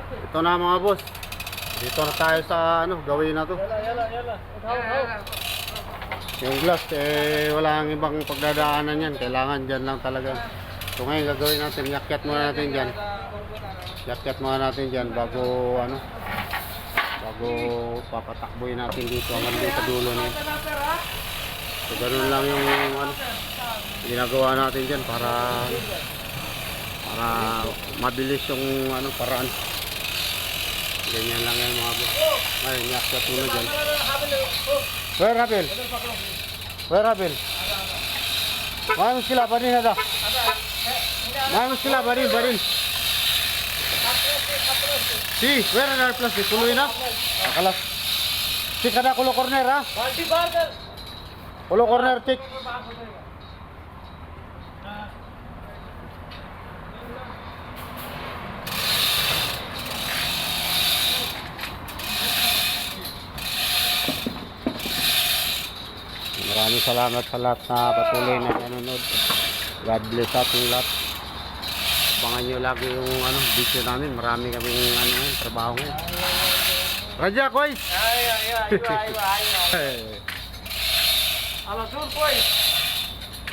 Ito na mga boss. Dito na tayo sa ano, gawin na to. Yung glass, wala ang ibang pagdadaanan yan. Kailangan dyan lang talaga. So ngayon gagawin natin, yakyat muna natin dyan. Yakyat muna natin dyan bago ano, bago papatakboy natin dito hanggang dito sa dulo na yun. So ganun lang yung ano, ginagawa natin dyan para mabilis yung ano, paraan. Ganyan lang yan mga boss. Ngayon, yakyat muna dyan. Where Rabil? Where Rabil? May muskila ba rin ada? May muskila ba rin? Si, where are the plastic? Tuloy na? Nakalas. Si kada kulo corner ha? Kulo corner tik. Maraming salamat sa lahat na patuloy na nanonood. God bless sa ating lahat. Abangan nyo lagi yung ano, video namin. Marami kaming ano, trabaho ngayon. Raja, koy! Ay. Alas, boy!